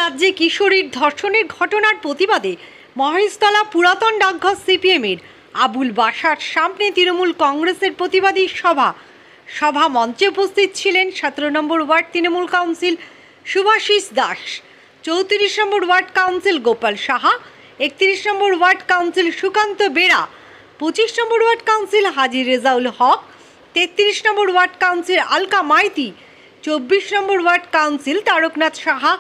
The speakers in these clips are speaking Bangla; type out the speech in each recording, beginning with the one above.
রাজ্যে কিশোরীর ধর্ষণের ঘটনার প্রতিবাদে মহেশতলা পুরাতন ডাকঘর সিপিএমের আবুল বাসার সামনে তৃণমূল কংগ্রেসের প্রতিবাদী সভা মঞ্চে উপস্থিত ছিলেন 17 নম্বর ওয়ার্ড তৃণমূল কাউন্সিল শুভাশিস দাস, 34 নম্বর ওয়ার্ড কাউন্সিল গোপাল সাহা, 31 নম্বর ওয়ার্ড কাউন্সিল সুকান্ত বেরা, 25 নম্বর ওয়ার্ড কাউন্সিল হাজি রেজাউল হক, 33 নম্বর ওয়ার্ড কাউন্সিল আলকা মাইতি, 24 নম্বর ওয়ার্ড কাউন্সিল তারকনাথ সাহা,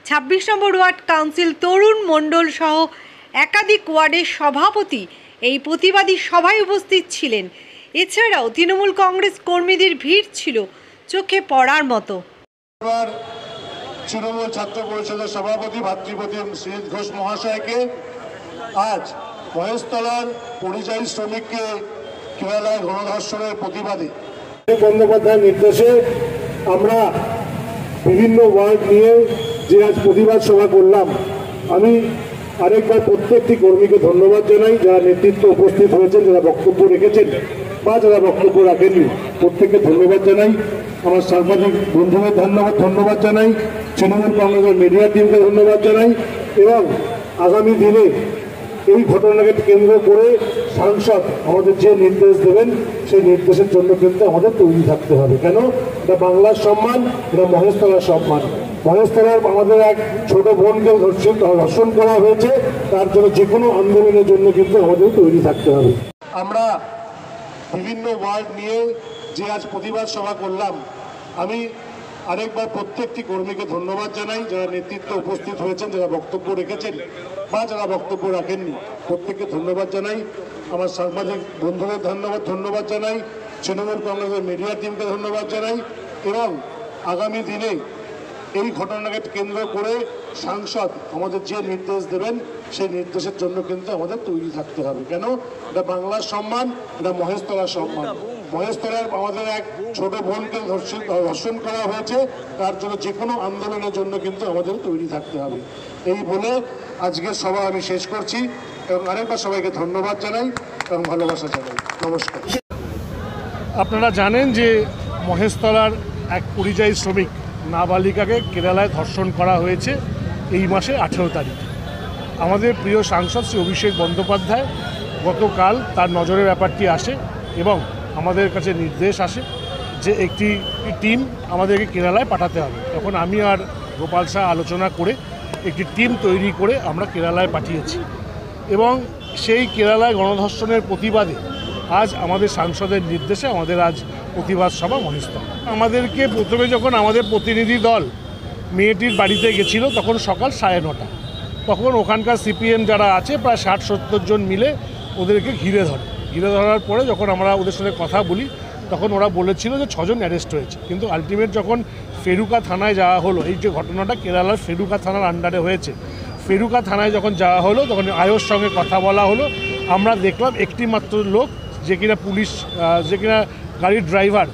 26 নম্বর ওয়ার্ড কাউন্সিল তরুণ মণ্ডল সহ একাধিক ওয়ার্ডের সভাপতি এই প্রতিবাদী সভায় উপস্থিত ছিলেন। এছাড়াও তৃণমূল কংগ্রেস কর্মীদের ভিড় ছিল চোখে পড়ার মতো। তৃণমূল ছাত্র পরিষদের সভাপতি ভাতৃপ্রতিম শ্রীজিৎ ঘোষ মহাশয়কে আজ মহেশতলার পরিযায়ী শ্রমিককে কেরালায় গণধর্ষণের প্রতিবাদে বন্দ্যোপাধ্যায়ের নির্দেশে আমরা বিভিন্ন ওয়ার্ড নিয়ে যে আজ প্রতিবাদ সভা করলাম, আমি আরেকবার প্রত্যেকটি কর্মীকে ধন্যবাদ জানাই, যারা নেতৃত্ব উপস্থিত হয়েছেন, যারা বক্তব্য রেখেছেন বা যারা বক্তব্য রাখেননি, প্রত্যেককে ধন্যবাদ জানাই। আমার সাংবাদিক বন্ধুদের ধন্যবাদ জানাই, তৃণমূল কংগ্রেসের মিডিয়া টিমকে ধন্যবাদ জানাই এবং আগামী দিনে এই ঘটনাকে কেন্দ্র করে সাংসদ আমাদের যে নির্দেশ দেবেন সেই নির্দেশের জন্য কিন্তু আমাদের তৈরি থাকতে হবে। কেন? এটা বাংলার সম্মান, এটা মহেশতলার সম্মান। মহেশতলার আমাদের এক ছোট বোনকে ধর্ষণ করা হয়েছে, তার জন্য যে কোনো আন্দোলনের জন্য কিন্তু আমাদের তৈরি থাকতে হবে। আমরা বিভিন্ন ওয়ার্ড নিয়ে যে আজ প্রতিবাদ সভা করলাম, আমি আরেকবার প্রত্যেকটি কর্মীকে ধন্যবাদ জানাই, যারা নেতৃত্ব উপস্থিত হয়েছেন, যারা বক্তব্য রেখেছেন বা যারা বক্তব্য রাখেননি, প্রত্যেককে ধন্যবাদ জানাই। আমার সাংবাদিক বন্ধুদের ধন্যবাদ জানাই, তৃণমূল কংগ্রেসের মিডিয়া টিমকে ধন্যবাদ জানাই এবং আগামী দিনে এই ঘটনাকে কেন্দ্র করে সাংসদ আমাদের যে নির্দেশ দেবেন সেই নির্দেশের জন্য কিন্তু আমাদের তৈরি থাকতে হবে। কেন? এটা বাংলার সম্মান, এটা মহেশতলার সম্মান। মহেশতলার আমাদের এক ছোট বোনকে ধর্ষণ করা হয়েছে, তার জন্য যে কোনো আন্দোলনের জন্য কিন্তু আমাদের তৈরি থাকতে হবে। এই বলে আজকের সভা আমি শেষ করছি এবং আরেকবার সবাইকে ধন্যবাদ জানাই এবং ভালোবাসা জানাই। নমস্কার। আপনারা জানেন যে মহেশতলার এক পরিযায়ী শ্রমিক নাবালিকাকে কেরালায় ধর্ষণ করা হয়েছে এই মাসে 18 তারিখ। আমাদের প্রিয় সাংসদ শ্রী অভিষেক বন্দ্যোপাধ্যায় গতকাল তার নজরে ব্যাপারটি আসে এবং আমাদের কাছে নির্দেশ আসে যে একটি টিম আমাদেরকে কেরালায় পাঠাতে হবে। তখন আমি আর গোপাল শাহ আলোচনা করে একটি টিম তৈরি করে আমরা কেরালায় পাঠিয়েছি এবং সেই কেরালায় গণধর্ষণের প্রতিবাদে আজ আমাদের সাংসদের নির্দেশে আমাদের আজ প্রতিবাদ সভা মহেশতলা। আমাদেরকে প্রথমে যখন আমাদের প্রতিনিধি দল মেয়েটির বাড়িতে গেছিল তখন সকাল 9:30, তখন ওখানকার সিপিএম যারা আছে প্রায় 60-70 জন মিলে ওদেরকে ঘিরে ধরার পরে যখন আমরা ওদের সাথে কথা বলি তখন ওরা বলেছিল যে 6 জন অ্যারেস্ট হয়েছে, কিন্তু আলটিমেট যখন ফেরুকা থানায় যাওয়া হলো, এই যে ঘটনাটা কেরালার ফেরুকা থানার আন্ডারে হয়েছে, ফেরুকা থানায় যখন যাওয়া হলো তখন আয়োর সঙ্গে কথা বলা হলো। আমরা দেখলাম একটি মাত্র লোক যে কিনা পুলিশ, যে কিনা গাড়ির ড্রাইভার,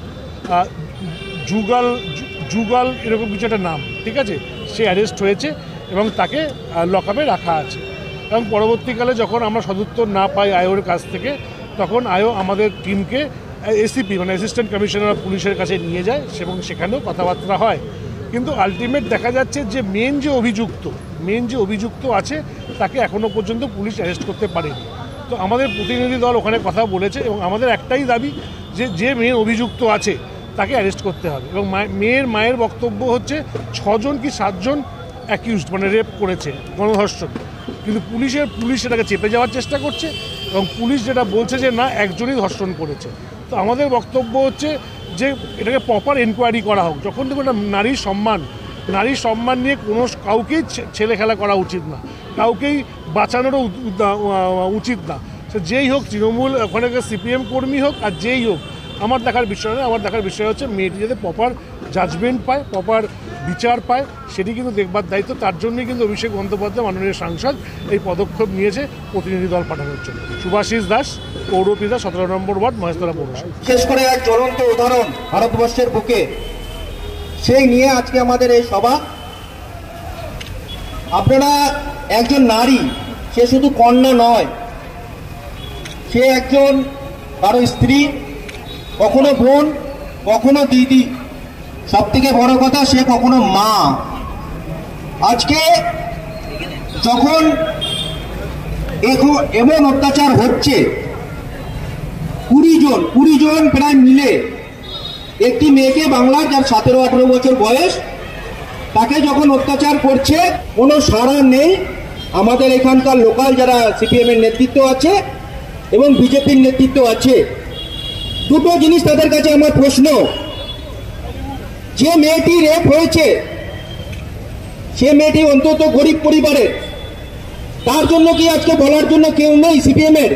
যুগল এরকম কিছু একটা নাম, ঠিক আছে, সে অ্যারেস্ট হয়েছে এবং তাকে লকআপে রাখা আছে। এবং পরবর্তীকালে যখন আমরা সদুত্তর না পাই আয়োর কাছ থেকে, তখন আয়ো আমাদের টিমকে এসিপি মানে অ্যাসিস্ট্যান্ট কমিশনার অফ পুলিশের কাছে নিয়ে যায় এবং সেখানেও কথাবার্তা হয়। কিন্তু আলটিমেট দেখা যাচ্ছে যে মেন যে অভিযুক্ত আছে তাকে এখনও পর্যন্ত পুলিশ অ্যারেস্ট করতে পারেনি। তো আমাদের প্রতিনিধি দল ওখানে কথা বলেছে এবং আমাদের একটাই দাবি যে মেন অভিযুক্ত আছে তাকে অ্যারেস্ট করতে হবে। এবং মায়ের বক্তব্য হচ্ছে 6 জন কি 7 জন অ্যাকিউজড মানে রেপ করেছে, গণধর্ষণ, কিন্তু পুলিশ সেটাকে চেপে যাওয়ার চেষ্টা করছে এবং পুলিশ যেটা বলছে যে না, একজনই ধর্ষণ করেছে। তো আমাদের বক্তব্য হচ্ছে যে এটাকে প্রপার এনকোয়ারি করা হোক। যখন দেখুন একটা নারীর সম্মান নিয়ে কাউকেই ছেলে খেলা করা উচিত না, কাউকেই বাঁচানোরও উচিত না, সে যেই হোক, তৃণমূল ওখানকার সিপিএম কর্মী হোক আর যেই হোক, আমার দেখার বিষয় নয়। আমার দেখার বিষয় হচ্ছে মেয়েটি যাতে প্রপার জাজমেন্ট পায়, প্রপার বিচার পায়, সেটি কিন্তু দেখবার দায়িত্ব। তার জন্যই কিন্তু অভিষেক বন্দ্যোপাধ্যায় মাননীয় সাংসদ এই পদক্ষেপ নিয়েছে প্রতিনিধি দল পাঠানোর জন্য। শুভাশিস দাস, পৌরপিতা, 17 নম্বর ওয়ার্ড, মহেশতলা পৌরসভা। বিশেষ করে এক জ্বলন্ত উদাহরণ ভারতবর্ষের বুকে, সেই নিয়ে আজকে আমাদের এই সভা। আপনারা একজন নারী, সে শুধু কন্যা নয়, সে একজন কারো স্ত্রী, কখনো বোন, কখনো দিদি, সব থেকে বড় কথা সে কখনো মা। আজকে যখন এমন অত্যাচার হচ্ছে, 20 জন প্রায় মিলে একটি মেয়েকে, বাংলার যার 17-18 বছর বয়স, তাকে যখন অত্যাচার করছে, কোনো সাড়া নেই। আমাদের এখানকার লোকাল যারা সিপিএম এর নেতৃত্ব আছে এবং বিজেপির নেতৃত্ব আছে, দুটো জিনিস তাদের কাছে আমার প্রশ্ন। যে মেয়েটি রেপ হয়েছে, সে মেয়েটি অন্তত গরিব পরিবারের, তার জন্য কি আজকে বলার জন্য কেউ নেই সিপিএম এর?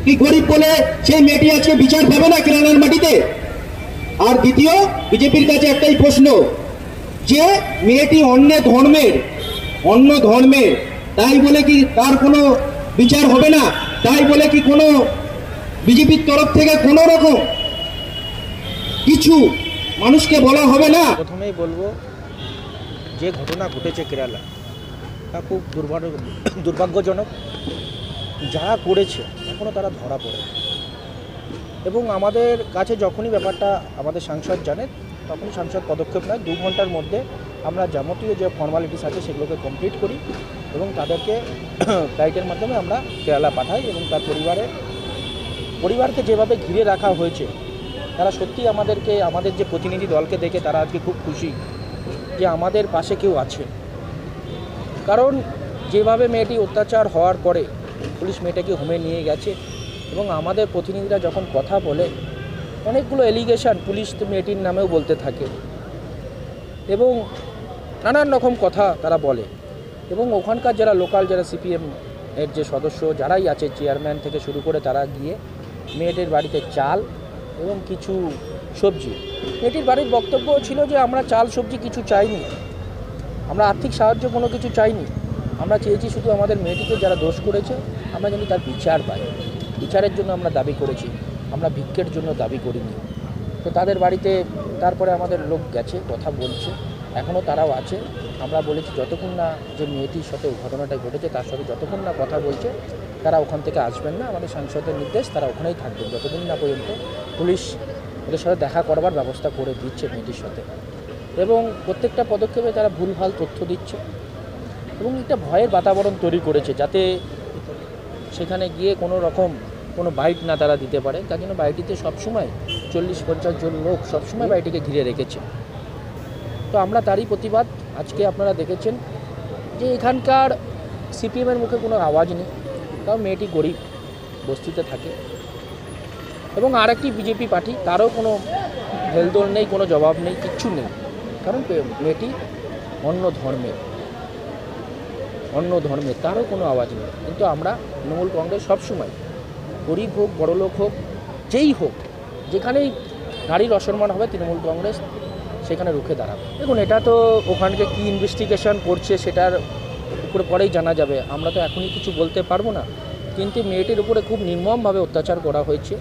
কি গরিব বলে সেই মেয়েটি আজকে বিচার পাবে না কেরালার মাটিতে? আর দ্বিতীয়, বিজেপির কাছে একটাই প্রশ্ন, যে মেয়েটি অন্য ধর্মের, তাই বলে কি তার কোনো বিচার হবে না? তাই বলে কি কোনো বিজেপির তরফ থেকে কোনো রকম কিছু মানুষকে বলা হবে না? প্রথমেই বলবো, যে ঘটনা ঘটেছে কেরালা, তা খুব দুর্ভাগ্যজনক। যারা করেছে এখনও তারা ধরা পড়ে, এবং আমাদের কাছে যখনই ব্যাপারটা আমাদের সাংসদ জানে, তখনই সাংসদ পদক্ষেপ নেয়। 2 ঘন্টার মধ্যে আমরা যাবতীয় যে ফর্মালিটিস আছে সেগুলোকে কমপ্লিট করি এবং তাদেরকে ফ্লাইটের মাধ্যমে আমরা কেরালা পাঠাই। এবং তার পরিবারকে যেভাবে ঘিরে রাখা হয়েছে, তারা সত্যি আমাদের যে প্রতিনিধি দলকে দেখে তারা আজকে খুব খুশি যে আমাদের পাশে কেউ আছে। কারণ যেভাবে মেয়েটি অত্যাচার হওয়ার পরে পুলিশ মেয়েটাকে হোমে নিয়ে গেছে, এবং আমাদের প্রতিনিধিরা যখন কথা বলে, অনেকগুলো এলিগেশন পুলিশ মেয়েটির নামেও বলতে থাকে এবং নানান রকম কথা তারা বলে। এবং ওখানকার যারা লোকাল, যারা সিপিএম এর যে সদস্য যারাই আছে, চেয়ারম্যান থেকে শুরু করে, তারা গিয়ে মেয়েটির বাড়িতে চাল এবং কিছু সবজি, মেয়েটির বাড়ির বক্তব্য ছিল যে আমরা চাল সবজি কিছু চাইনি, আমরা আর্থিক সাহায্য কোনো কিছু চাইনি, আমরা চেয়েছি শুধু আমাদের মেয়েটিকে যারা দোষ করেছে আমরা যেন তার বিচার পাই। বিচারের জন্য আমরা দাবি করেছি, আমরা ভিক্ষের জন্য দাবি করিনি। তো তাদের বাড়িতে তারপরে আমাদের লোক গেছে, কথা বলছে, এখনও তারাও আছে। আমরা বলেছি যতক্ষণ না যে মেয়েটির সাথে ঘটনাটা ঘটেছে তার সাথে যতক্ষণ না কথা বলছে, তারা ওখান থেকে আসবেন না। আমাদের সাংসদের নির্দেশ, তারা ওখানেই থাকবেন যতদিন না পর্যন্ত পুলিশ ওদের সাথে দেখা করবার ব্যবস্থা করে দিচ্ছে মেয়েটির সাথে। এবং প্রত্যেকটা পদক্ষেপে তারা ভুলভাল তথ্য দিচ্ছে এবং একটা ভয়ের বাতাবরণ তৈরি করেছে, যাতে সেখানে গিয়ে কোনো বাইট না তারা দিতে পারে। তার জন্য বাড়িটিতে সবসময় 40-50 জন লোক সবসময় বাড়িটিকে ঘিরে রেখেছে। তো আমরা তারই প্রতিবাদ। আজকে আপনারা দেখেছেন যে এখানকার সিপিএমের মুখে কোনো আওয়াজ নেই, কারণ মেয়েটি গরিব বস্তিতে থাকে। এবং আরেকটি বিজেপি পার্টি, তারও কোনো হেলদোল নেই, কোনো জবাব নেই, কিচ্ছু নেই, কারণ মেয়েটি অন্য ধর্মের, তারও কোনো আওয়াজ নেই। কিন্তু আমরা তৃণমূল কংগ্রেস সবসময়, গরিব হোক বড়লোক হোক যেই হোক, যেখানেই নারীর অসম্মান হবে তৃণমূল কংগ্রেস সেখানে রুখে দাঁড়াবে। দেখুন, এটা তো ওখানকে কী ইনভেস্টিগেশন করছে সেটার উপরে পরেই জানা যাবে, আমরা তো এখনই কিছু বলতে পারবো না। কিন্তু মেয়েটির উপরে খুব নির্মমভাবে অত্যাচার করা হয়েছে।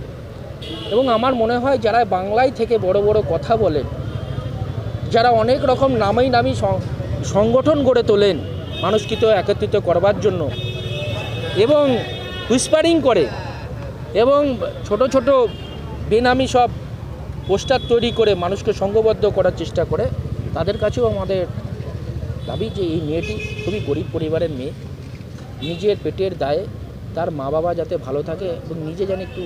এবং আমার মনে হয় যারা বাংলায় থেকে বড় বড় কথা বলেন, যারা অনেক রকম নামি সংগঠন গড়ে তোলেন মানুষকে তো একত্রিত করবার জন্য, এবং হুইসপারিং করে এবং ছোট ছোট বেনামি সব পোস্টার তৈরি করে মানুষকে সংঘবদ্ধ করার চেষ্টা করে, তাদের কাছেও আমাদের দাবি যে এই মেয়েটি খুবই গরিব পরিবারের মেয়ে, নিজের পেটের দায়ে তার মা বাবা যাতে ভালো থাকে এবং নিজে যেন একটু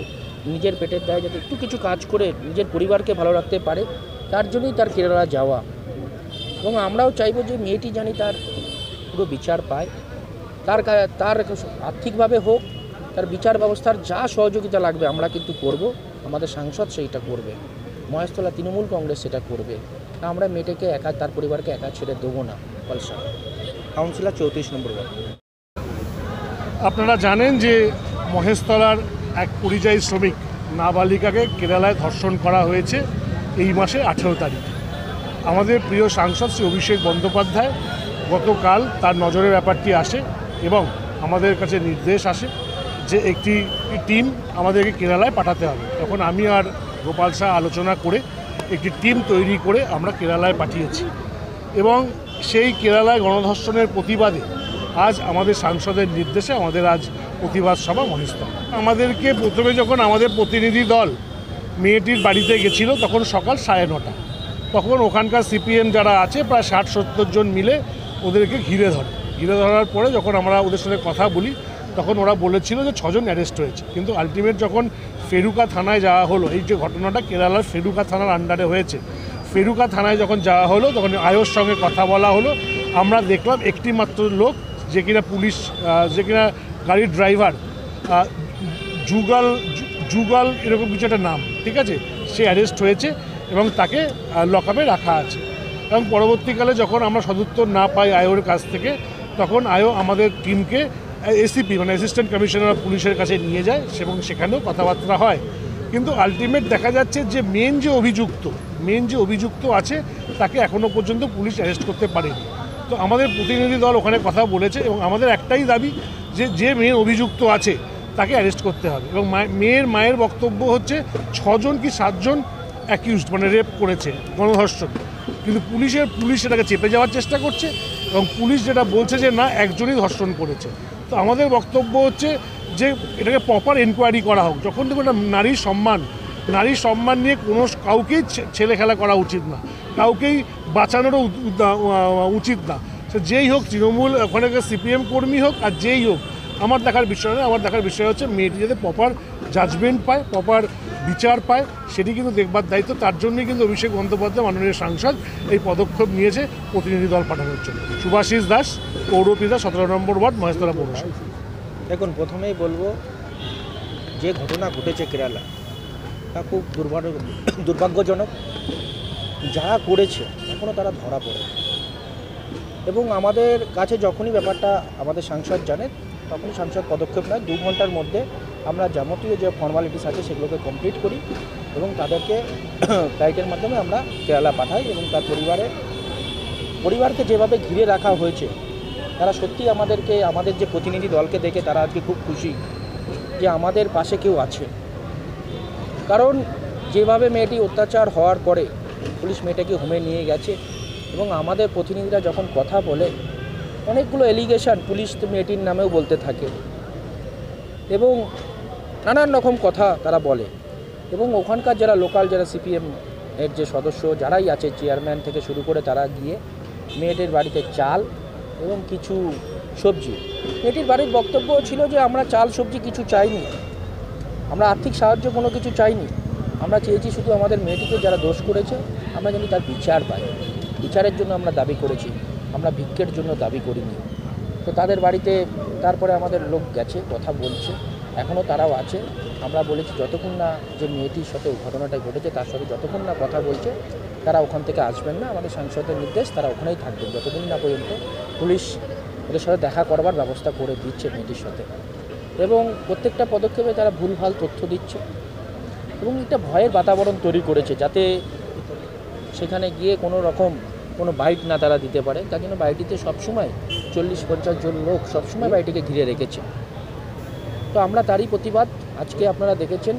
নিজের পেটের দায়ে যাতে একটু কিছু কাজ করে নিজের পরিবারকে ভালো রাখতে পারে, তার জন্যই তার কেরালা যাওয়া। এবং আমরাও চাইব যে মেয়েটি জানি তার পুরো বিচার পায়, তার আর্থিকভাবে হোক, তার বিচার ব্যবস্থার যা সহযোগিতা লাগবে আমরা কিন্তু করব। আমাদের সাংসদ সেইটা করবে, মহেশতলা তৃণমূল কংগ্রেস সেটা করবে। আমরা মেয়েটাকে একা, তার পরিবারকে একা ছেড়ে দেবো না। পলসা কাউন্সিলর 34 নম্বর ওয়ার্ড। আপনারা জানেন যে মহেশতলার এক পরিযায়ী শ্রমিক নাবালিকাকে কেরালায় ধর্ষণ করা হয়েছে এই মাসে 18 তারিখ। আমাদের প্রিয় সাংসদ শ্রী অভিষেক বন্দ্যোপাধ্যায় গতকাল তার নজরে ব্যাপারটি আসে এবং আমাদের কাছে নির্দেশ আসে যে একটি টিম আমাদেরকে কেরালায় পাঠাতে হবে। তখন আমি আর গোপাল শাহ আলোচনা করে একটি টিম তৈরি করে আমরা কেরালায় পাঠিয়েছি এবং সেই কেরালায় গণধর্ষণের প্রতিবাদে আজ আমাদের সাংসদের নির্দেশে আমাদের আজ প্রতিবাদ সভা মহেশতলা। আমাদেরকে প্রথমে যখন আমাদের প্রতিনিধি দল মেয়েটির বাড়িতে গেছিল তখন সকাল 9:30, তখন ওখানকার সিপিএম যারা আছে প্রায় 60-70 জন মিলে ওদেরকে ঘিরে ধরার পরে যখন আমরা ওদের সাথে কথা বলি তখন ওরা বলেছিল যে 6 জন অ্যারেস্ট হয়েছে, কিন্তু আলটিমেট যখন ফেরুকা থানায় যাওয়া হলো, এই যে ঘটনাটা কেরালার ফেরুকা থানার আন্ডারে হয়েছে, ফেরুকা থানায় যখন যাওয়া হলো তখন আয়োর সঙ্গে কথা বলা হলো। আমরা দেখলাম একটি মাত্র লোক যে কিনা পুলিশ, যে কিনা গাড়ির ড্রাইভার, যুগল এরকম কিছু একটা নাম, ঠিক আছে, সে অ্যারেস্ট হয়েছে এবং তাকে লকআপে রাখা আছে। এবং পরবর্তীকালে যখন আমরা সদুত্তর না পাই আয়োর কাছ থেকে, তখন আয়ো আমাদের টিমকে এসিপি মানে অ্যাসিস্ট্যান্ট কমিশনার অফ পুলিশের কাছে নিয়ে যায় এবং সেখানেও কথাবার্তা হয়। কিন্তু আলটিমেট দেখা যাচ্ছে যে মেন যে অভিযুক্ত আছে তাকে এখনও পর্যন্ত পুলিশ অ্যারেস্ট করতে পারেনি। তো আমাদের প্রতিনিধি দল ওখানে কথা বলেছে এবং আমাদের একটাই দাবি যে মেন অভিযুক্ত আছে তাকে অ্যারেস্ট করতে হবে। এবং মায়ের বক্তব্য হচ্ছে 6 জন কি 7 জন অ্যাকিউজড মানে রেপ করেছে, গণধর্ষণ, কিন্তু পুলিশ সেটাকে চেপে যাওয়ার চেষ্টা করছে এবং পুলিশ যেটা বলছে যে না, একজনই ধর্ষণ করেছে। তো আমাদের বক্তব্য হচ্ছে যে এটাকে প্রপার এনকোয়ারি করা হোক। যখন দেখুন একটা নারীর সম্মান নিয়ে কাউকেই ছেলে খেলা করা উচিত না, কাউকেই বাঁচানোরও উচিত না, সে যেই হোক, তৃণমূল ওখানে সিপিএম কর্মী হোক আর যেই হোক। আমার দেখার বিষয় নয়, আমার দেখার বিষয় হচ্ছে মেয়েটি যাতে প্রপার জাজমেন্ট পায়, প্রপার বিচার পায়, সেটি কিন্তু দেখবার দায়িত্ব। তার জন্যই কিন্তু অভিষেক বন্দ্যোপাধ্যায় মাননীয় সাংসদ এই পদক্ষেপ নিয়েছে প্রতিনিধি দল পাঠানোর জন্য। সুভাষিস দাস, পৌরপিতা, 17 নম্বর ওয়ার্ড, মহেশতলা পৌরসভা। দেখুন, প্রথমেই বলবো যে ঘটনা ঘটেছে কেরালা তা খুব দুর্ভাগ্যজনক। যারা করেছে এখনও তারা ধরা পড়ে, এবং আমাদের কাছে যখনই ব্যাপারটা আমাদের সাংসদ জানে তখনই সাংসদ পদক্ষেপ নেয়। 2 ঘন্টার মধ্যে আমরা যাবতীয় যে ফর্মালিটিস আছে সেগুলোকে কমপ্লিট করি এবং তাদেরকে ফ্লাইটের মাধ্যমে আমরা কেরালা পাঠাই। এবং তার পরিবারকে যেভাবে ঘিরে রাখা হয়েছে, তারা সত্যি আমাদের যে প্রতিনিধি দলকে দেখে তারা আজকে খুব খুশি যে আমাদের পাশে কেউ আছে। কারণ যেভাবে মেয়েটি অত্যাচার হওয়ার পরে পুলিশ মেয়েটাকে হোমে নিয়ে গেছে এবং আমাদের প্রতিনিধিরা যখন কথা বলে অনেকগুলো এলিগেশন পুলিশ মেয়েটির নামেও বলতে থাকে এবং নানান রকম কথা তারা বলে। এবং ওখানকার যারা লোকাল, যারা সিপিএম এর যে সদস্য যারাই আছে, চেয়ারম্যান থেকে শুরু করে, তারা গিয়ে মেয়েটির বাড়িতে চাল এবং কিছু সবজি, মেয়েটির বাড়ির বক্তব্য ছিল যে আমরা চাল সবজি কিছু চাইনি, আমরা আর্থিক সাহায্য কোনো কিছু চাইনি, আমরা চেয়েছি শুধু আমাদের মেয়েটিকে যারা দোষ করেছে আমরা যেন তার বিচার পাই, বিচারের জন্য আমরা দাবি করেছি, আমরা ভিক্ষের জন্য দাবি করিনি। তো তাদের বাড়িতে তারপরে আমাদের লোক গেছে, কথা বলছে, এখনও তারাও আছে। আমরা বলেছি যতক্ষণ না যে মেয়েটির সাথে ঘটনাটা ঘটেছে তার সাথে যতক্ষণ না কথা বলছে তারা ওখান থেকে আসবেন না। আমাদের সাংসদের নির্দেশ, তারা ওখানেই থাকবেন যতদিন না পর্যন্ত পুলিশ ওদের সাথে দেখা করবার ব্যবস্থা করে দিচ্ছে মেয়েটির সাথে। এবং প্রত্যেকটা পদক্ষেপে তারা ভুলভাল তথ্য দিচ্ছে এবং একটা ভয়ের বাতাবরণ তৈরি করেছে যাতে সেখানে গিয়ে কোনো বাইট না তারা দিতে পারে। তার জন্য বাড়িটিতে সবসময় 40-50 জন লোক সবসময় বাড়িটিকে ঘিরে রেখেছে। তো আমরা তারই প্রতিবাদ। আজকে আপনারা দেখেছেন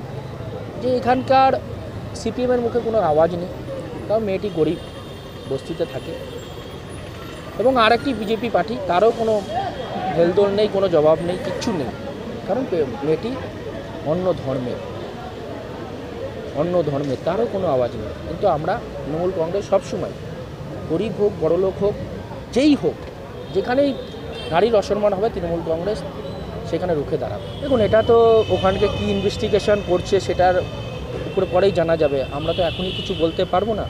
যে এখানকার সিপিএমের মুখে কোনো আওয়াজ নেই, কারণ মেয়েটি গরিব বস্তিতে থাকে। এবং আরেকটি বিজেপি পার্টি, তারও কোনো হেলদোল নেই, কোনো জবাব নেই, কিচ্ছু নেই, কারণ মেয়েটি অন্য ধর্মের, তারও কোনো আওয়াজ নেই। কিন্তু আমরা তৃণমূল কংগ্রেস সবসময় গরিব হোক, বড়লোক হোক, যেই হোক, যেখানেই নারীর অসম্মান হবে তৃণমূল কংগ্রেস সেখানে রুখে দাঁড়াবে। দেখুন, এটা তো ওখানকে কী ইনভেস্টিগেশন করছে সেটার উপরে পরেই জানা যাবে, আমরা তো এখনই কিছু বলতে পারবো না।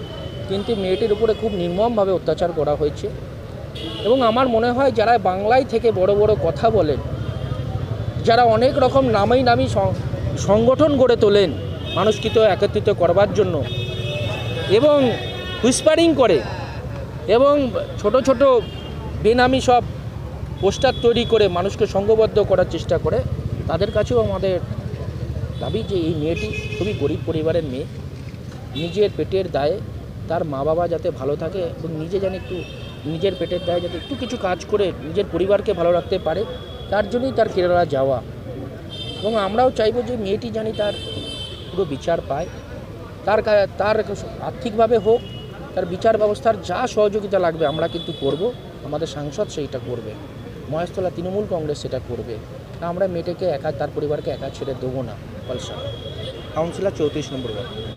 কিন্তু মেয়েটির উপরে খুব নির্মমভাবে অত্যাচার করা হয়েছে এবং আমার মনে হয় যারা বাংলায় থেকে বড় বড় কথা বলেন, যারা অনেক রকম নামি সংগঠন গড়ে তোলেন মানুষকে তো একত্রিত করবার জন্য এবং হুইসপারিং করে এবং ছোট ছোট বেনামি সব পোস্টার তৈরি করে মানুষকে সংঘবদ্ধ করার চেষ্টা করে, তাদের কাছেও আমাদের দাবি যে এই মেয়েটি খুবই গরিব পরিবারের মেয়ে, নিজের পেটের দায়ে তার মা বাবা যাতে ভালো থাকে এবং নিজে যেন একটু নিজের পেটের দায়ে যাতে একটু কিছু কাজ করে নিজের পরিবারকে ভালো রাখতে পারে, তার জন্যই তার কেরালা যাওয়া। এবং আমরাও চাইবো যে মেয়েটি জানি তার পুরো বিচার পায়, তার আর্থিকভাবে হোক, তার বিচার ব্যবস্থার যা সহযোগিতা লাগবে আমরা কিন্তু করব, আমাদের সাংসদ সেইটা করবে, মহেশতলা তৃণমূল কংগ্রেস সেটা করবে। আমরা মেয়েটাকে তার পরিবারকে একা ছেড়ে দেবো না। কাউন্সিলর 34 নম্বর ওয়ার্ড।